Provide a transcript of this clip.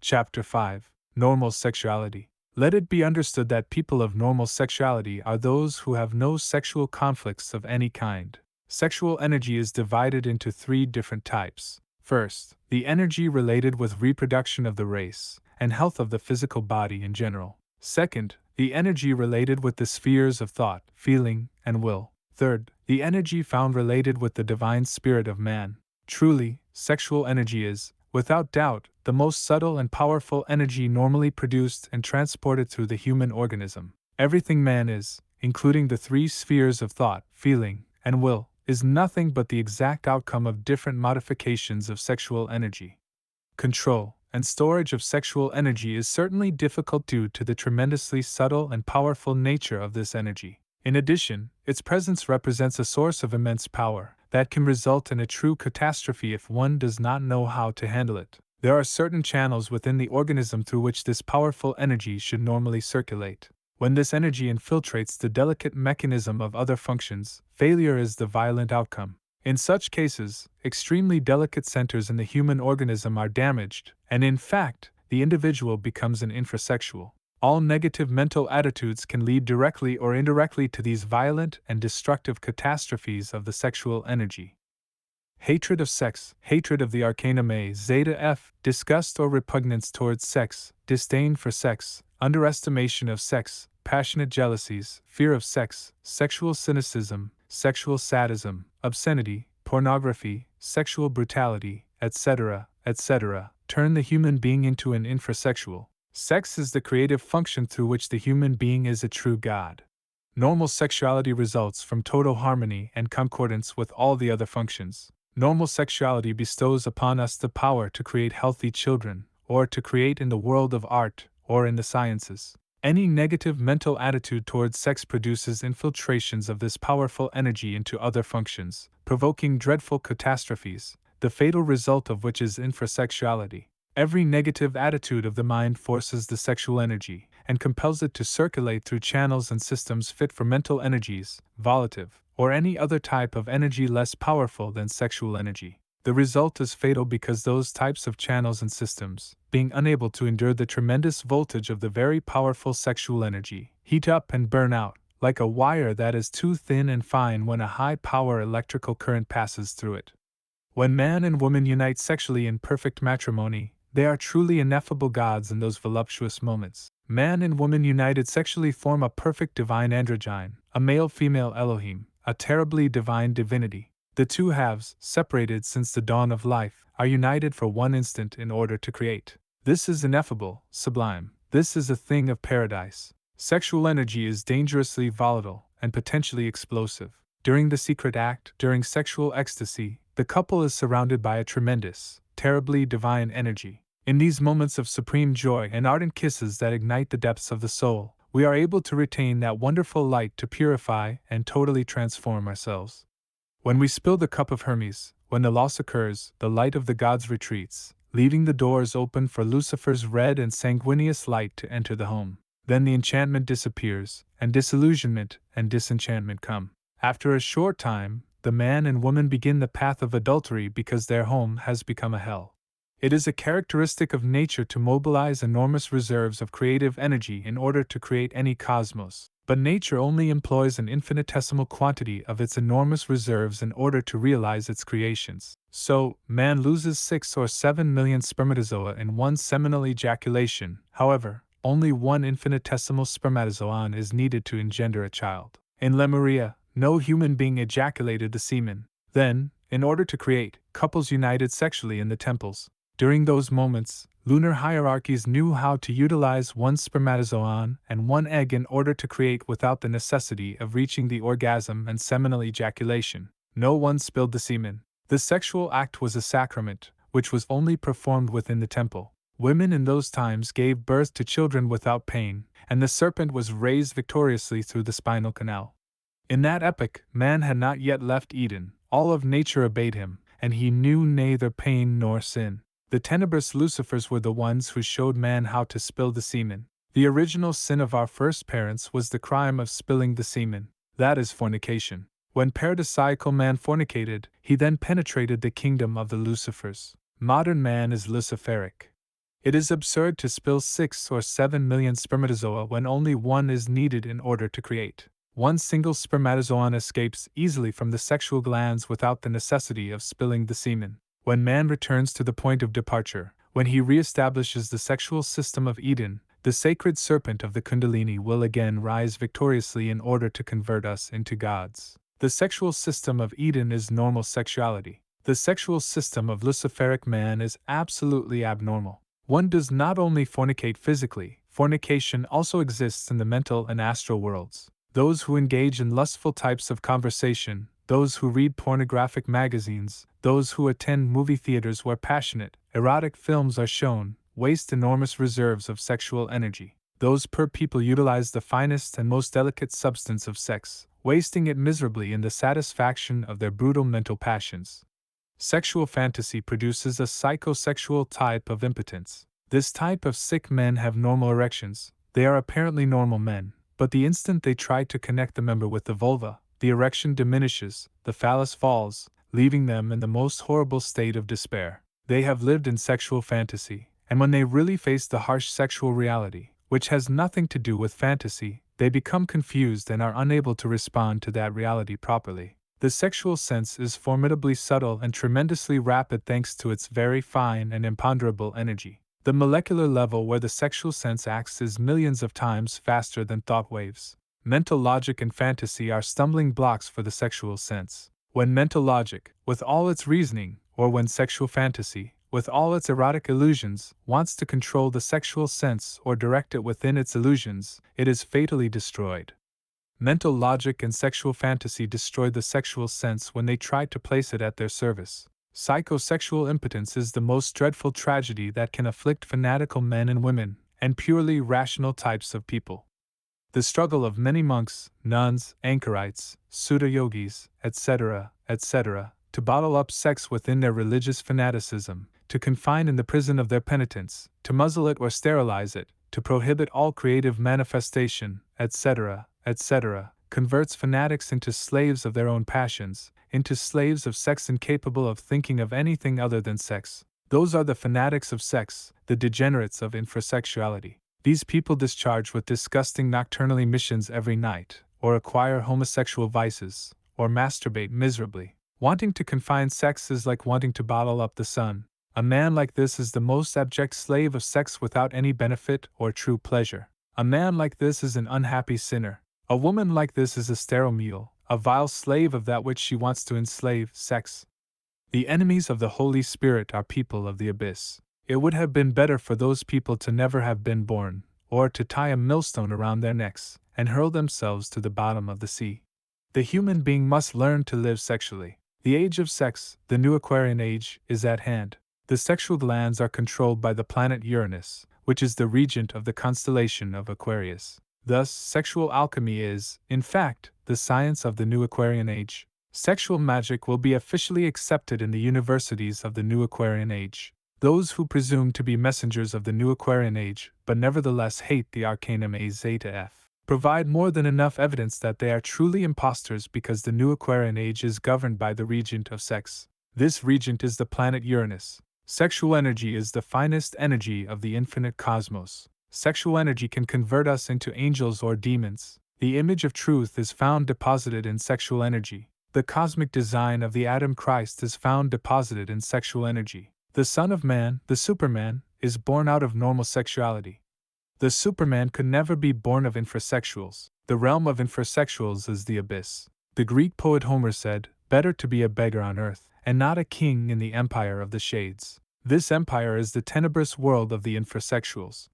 Chapter 5 Normal Sexuality. Let it be understood that people of normal sexuality are those who have no sexual conflicts of any kind. Sexual energy is divided into three different types. First, the energy related with reproduction of the race and health of the physical body in general. Second, the energy related with the spheres of thought, feeling, and will. Third, the energy found related with the divine spirit of man. Truly, sexual energy is, without doubt, the most subtle and powerful energy normally produced and transported through the human organism. Everything man is, including the three spheres of thought, feeling, and will, is nothing but the exact outcome of different modifications of sexual energy. Control and storage of sexual energy is certainly difficult due to the tremendously subtle and powerful nature of this energy. In addition, its presence represents a source of immense power that can result in a true catastrophe if one does not know how to handle it. There are certain channels within the organism through which this powerful energy should normally circulate. When this energy infiltrates the delicate mechanism of other functions, failure is the violent outcome. In such cases, extremely delicate centers in the human organism are damaged, and in fact, the individual becomes an infrasexual. All negative mental attitudes can lead directly or indirectly to these violent and destructive catastrophes of the sexual energy. Hatred of sex, hatred of the arcanum A, zeta F, disgust or repugnance towards sex, disdain for sex, underestimation of sex, passionate jealousies, fear of sex, sexual cynicism, sexual sadism, obscenity, pornography, sexual brutality, etc., etc., turn the human being into an infrasexual. Sex is the creative function through which the human being is a true god. Normal sexuality results from total harmony and concordance with all the other functions. Normal sexuality bestows upon us the power to create healthy children, or to create in the world of art, or in the sciences. Any negative mental attitude towards sex produces infiltrations of this powerful energy into other functions, provoking dreadful catastrophes, the fatal result of which is infrasexuality. Every negative attitude of the mind forces the sexual energy, and compels it to circulate through channels and systems fit for mental energies, volitive, or any other type of energy less powerful than sexual energy. The result is fatal because those types of channels and systems, being unable to endure the tremendous voltage of the very powerful sexual energy, heat up and burn out, like a wire that is too thin and fine when a high-power electrical current passes through it. When man and woman unite sexually in perfect matrimony, they are truly ineffable gods in those voluptuous moments. Man and woman united sexually form a perfect divine androgyne, a male-female Elohim, a terribly divine divinity. The two halves, separated since the dawn of life, are united for one instant in order to create. This is ineffable, sublime. This is a thing of paradise. Sexual energy is dangerously volatile and potentially explosive. During the secret act, during sexual ecstasy, the couple is surrounded by a tremendous, terribly divine energy. In these moments of supreme joy and ardent kisses that ignite the depths of the soul, we are able to retain that wonderful light to purify and totally transform ourselves. When we spill the cup of Hermes, when the loss occurs, the light of the gods retreats, leaving the doors open for Lucifer's red and sanguineous light to enter the home. Then the enchantment disappears, and disillusionment and disenchantment come. After a short time, the man and woman begin the path of adultery because their home has become a hell. It is a characteristic of nature to mobilize enormous reserves of creative energy in order to create any cosmos, but nature only employs an infinitesimal quantity of its enormous reserves in order to realize its creations. So, man loses 6 or 7 million spermatozoa in one seminal ejaculation. However, only one infinitesimal spermatozoon is needed to engender a child. In Lemuria, no human being ejaculated the semen. Then, in order to create, couples united sexually in the temples. During those moments, lunar hierarchies knew how to utilize one spermatozoon and one egg in order to create without the necessity of reaching the orgasm and seminal ejaculation. No one spilled the semen. The sexual act was a sacrament, which was only performed within the temple. Women in those times gave birth to children without pain, and the serpent was raised victoriously through the spinal canal. In that epoch, man had not yet left Eden. All of nature obeyed him, and he knew neither pain nor sin. The tenebrous Lucifers were the ones who showed man how to spill the semen. The original sin of our first parents was the crime of spilling the semen. That is fornication. When paradisiacal man fornicated, he then penetrated the kingdom of the Lucifers. Modern man is Luciferic. It is absurd to spill 6 or 7 million spermatozoa when only one is needed in order to create. One single spermatozoon escapes easily from the sexual glands without the necessity of spilling the semen. When man returns to the point of departure, when he reestablishes the sexual system of Eden, the sacred serpent of the Kundalini will again rise victoriously in order to convert us into gods. The sexual system of Eden is normal sexuality. The sexual system of Luciferic man is absolutely abnormal. One does not only fornicate physically, fornication also exists in the mental and astral worlds. Those who engage in lustful types of conversation, those who read pornographic magazines, those who attend movie theaters where passionate, erotic films are shown, waste enormous reserves of sexual energy. Those poor people utilize the finest and most delicate substance of sex, wasting it miserably in the satisfaction of their brutal mental passions. Sexual fantasy produces a psychosexual type of impotence. This type of sick men have normal erections. They are apparently normal men, but the instant they try to connect the member with the vulva, the erection diminishes, the phallus falls, leaving them in the most horrible state of despair. They have lived in sexual fantasy, and when they really face the harsh sexual reality, which has nothing to do with fantasy, they become confused and are unable to respond to that reality properly. The sexual sense is formidably subtle and tremendously rapid thanks to its very fine and imponderable energy. The molecular level where the sexual sense acts is millions of times faster than thought waves. Mental logic and fantasy are stumbling blocks for the sexual sense. When mental logic, with all its reasoning, or when sexual fantasy, with all its erotic illusions, wants to control the sexual sense or direct it within its illusions, it is fatally destroyed. Mental logic and sexual fantasy destroy the sexual sense when they try to place it at their service. Psychosexual impotence is the most dreadful tragedy that can afflict fanatical men and women, and purely rational types of people. The struggle of many monks, nuns, anchorites, pseudo-yogis, etc., to bottle up sex within their religious fanaticism, to confine in the prison of their penitence, to muzzle it or sterilize it, to prohibit all creative manifestation, etc., converts fanatics into slaves of their own passions, into slaves of sex incapable of thinking of anything other than sex. Those are the fanatics of sex, the degenerates of infrasexuality. These people discharge with disgusting nocturnal emissions every night, or acquire homosexual vices, or masturbate miserably. Wanting to confine sex is like wanting to bottle up the sun. A man like this is the most abject slave of sex without any benefit or true pleasure. A man like this is an unhappy sinner. A woman like this is a sterile mule, a vile slave of that which she wants to enslave, sex. The enemies of the Holy Spirit are people of the abyss. It would have been better for those people to never have been born, or to tie a millstone around their necks, and hurl themselves to the bottom of the sea. The human being must learn to live sexually. The age of sex, the new Aquarian age, is at hand. The sexual glands are controlled by the planet Uranus, which is the regent of the constellation of Aquarius. Thus, sexual alchemy is, in fact, the science of the new Aquarian age. Sexual magic will be officially accepted in the universities of the new Aquarian age. Those who presume to be messengers of the new Aquarian age, but nevertheless hate the arcanum A Zeta F, provide more than enough evidence that they are truly impostors because the new Aquarian age is governed by the regent of sex. This regent is the planet Uranus. Sexual energy is the finest energy of the infinite cosmos. Sexual energy can convert us into angels or demons. The image of truth is found deposited in sexual energy. The cosmic design of the Adam Christ is found deposited in sexual energy. The Son of Man, the Superman, is born out of normal sexuality. The Superman could never be born of infrasexuals. The realm of infrasexuals is the abyss. The Greek poet Homer said, "Better to be a beggar on earth, and not a king in the empire of the shades." This empire is the tenebrous world of the infrasexuals.